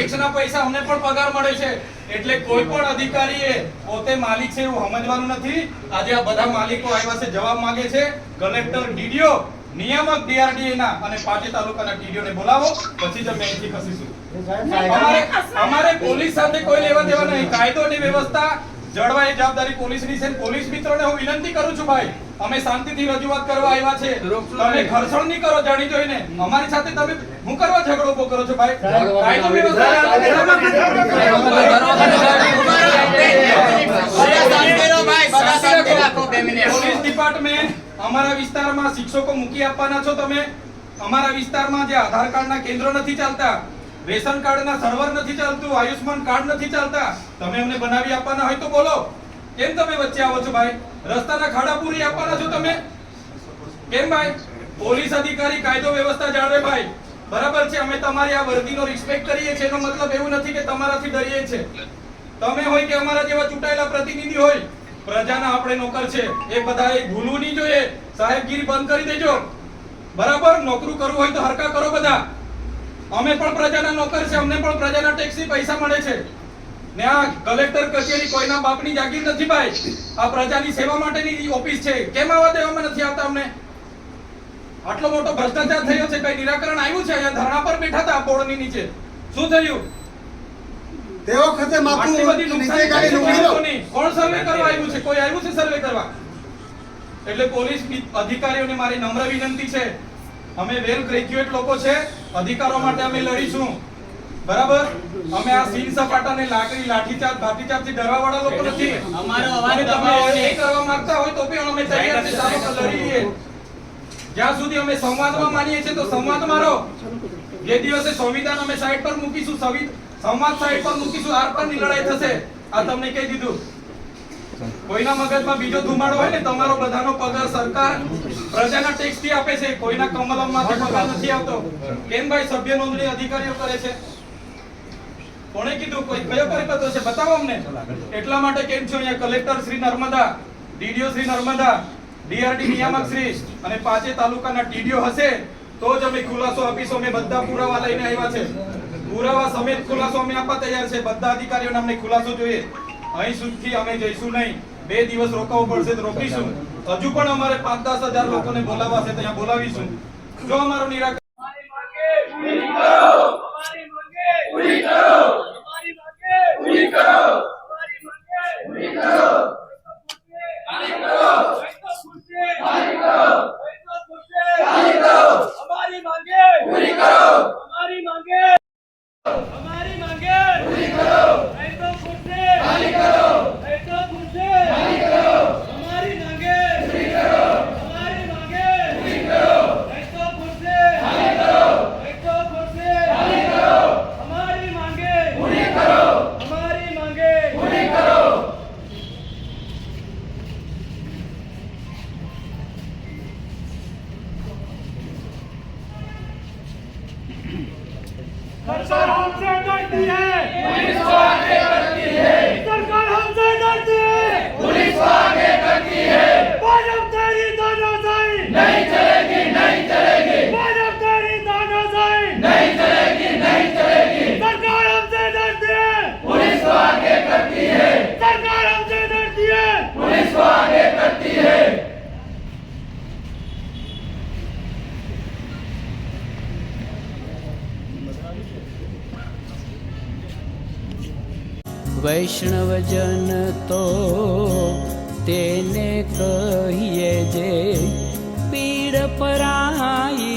ટેક્સના પૈસા અમને પણ પગાર મળે છે એટલે કોઈ પણ અધિકારીએ પોતે માલિક છે એવું સમજવાનું નથી। આજે આ બધા માલિકો આવ્યા છે, જવાબ માંગે છે। કલેક્ટર, ડીડીઓ, નિયામક ડીઆરડીએ ના અને પાટી તાલુકાના ટીડીઓ ને બોલાવો, પછી જ અમે અહીંથી ખસીશું। અમારે પોલીસ સાથે કોઈ લેવા દેવા નહીં। કાયદો અને વ્યવસ્થા જળવાય એ જવાબદારી પોલીસની છે। પોલીસ મિત્રોને હું વિનંતી કરું છું ભાઈ, અમે શાંતિથી રજૂઆત કરવા આવ્યા છે, તમે ઘર્ષણ નહીં કરો જાણી જોઈને। અમારી સાથે તમે હું કરવા ઝઘડો ઉભો કરો છો ભાઈ? કાયદો પોલીસ ડિપાર્ટમેન્ટ અમારા વિસ્તારમાં શિક્ષકો મૂકી આપવાના છો તમે। અમારા વિસ્તારમાં જે આધાર કાર્ડના કેન્દ્રો નથી ચાલતા, રેશન કાર્ડના સર્વર નથી ચાલતું, આયુષ્માન કાર્ડ નથી ચાલતા, તમે અમને બનાવી આપવાના હોય તો બોલો। કેમ તમે વચ્ચે આવો છો ભાઈ? રસ્તાના ખાડા પૂરી આપવાના છો તમે કેમ ભાઈ? પોલીસ અધિકારી કાયદો વ્યવસ્થા જાળવે ભાઈ, બરાબર છે। અમે તમારી આ વર્દીનો રિસ્પેક્ટ કરીએ છીએ, એનો મતલબ એવું નથી કે તમારાથી ડરીએ છે। તમે હોય કે અમારા જેવા ચૂંટાયેલા પ્રતિનિધિ હોય, પ્રજાના આપણે નોકર છે, એ બધાએ ભૂલવું નહીં જોઈએ। સાહેબગીરી બંધ કરી દેજો, બરાબર? નોકરી કરવું હોય તો હરકા કરો બધા। અમે પણ પ્રજાના નોકર છે, અમને પણ પ્રજાના ટેક્સથી પૈસા મળે છે ને આ કલેક્ટર કચેરી કોઈના બાપની જાગીર નથી ભાઈ, આ પ્રજાની સેવા માટેની ઓફિસ છે। કેમ આવા દેવામાં નથી આવતા અમને? આટલો મોટો ભ્રષ્ટાચાર થયો છે, કઈ નિરાકરણ આવ્યું છે? અહીંયા ધરણા પર બેઠા હતા બોર્ડની નીચે, શું થયું? તે વખતે માથું નીચે ગાડી મૂકી દો। કોણ સર્વે કરવા આવ્યું છે? કોઈ આવ્યું છે સર્વે કરવા? એટલે પોલીસ અધિકારીઓને મારી નમ્ર વિનંતી છે, અમે વેલ ગ્રેજ્યુએટ લોકો છે, અધિકારો માટે અમે લડીશું, બરાબર? અમે આ સીન સપાટાને લાકડી લાઠીચાર્જ ભાતીચાર્જથી ડરવા વાળા લોકો નથી। અમારો અવાજ તમે એ કરવા માંગતા હોય તો પણ અમે તૈયાર છે, ચાલો લડીએ। જ્યાં સુધી અમે સંવાદમાં માનીએ છીએ તો સંવાદમાં રહો। જે દિવસે સંવિધાન અમે સાઈડ પર મૂકીશું, સંવાદ સાઈડ પર મૂકીશું, આર પારની લડાઈ થશે। આ તમને કહી દીધું। કોઈના મગજમાં બીજો ધુમાડો હોય ને, તમારો બધાનો પગાર સરકાર પ્રજાના ટેક્સ થી આપે છે, કોઈના કમલમમાંથી પગાર નથી આવતો। કેમ ભાઈ સભ્ય નોંધણી અધિકારીઓ કરે છે? કોણે કીધું? કોઈ કયો પરિપત્ર છે? બતાવો અમને। એટલા માટે કેમ છો અહીંયા collector Shri Narmada, DDO Shri Narmada, DRD નિયામક શ્રી અને પાંચે તાલુકાના ટીડીઓ હશે તો જ અમે ખુલાસો આપીશું। અમે બધા પુરાવા લઈને આવ્યા છે, પુરાવા સમેત ખુલાસો અમે આપવા તૈયાર છે। બધા અધિકારીઓને અમને ખુલાસો જોઈએ। અહીં સુધી અમે જઈશું નહીં, 2 દિવસ રોકાવું પડશે તો રોકીશું। હજુ પણ અમારે 5-10 હજાર લોકોને બોલાવવા છે, ત્યાં બોલાવીશું। જો અમારું નિરાકરણ सरकार हमसे डरती है, पुलिस को आगे करती है। सरकार हमसे डरती है, पुलिस को आगे करती है। भाजपा तेरी तानाशाही नहीं चलेगी, नहीं चलेगी। भाजपा तेरी तानाशाही नहीं चलेगी, नहीं चलेगी। सरकार हमसे डरती है, पुलिस को आगे करती है। सरकार हमसे डरती है, पुलिस को आगे करती है। वैष्णवजन तो तेने कहिए जे पीड़ पराई।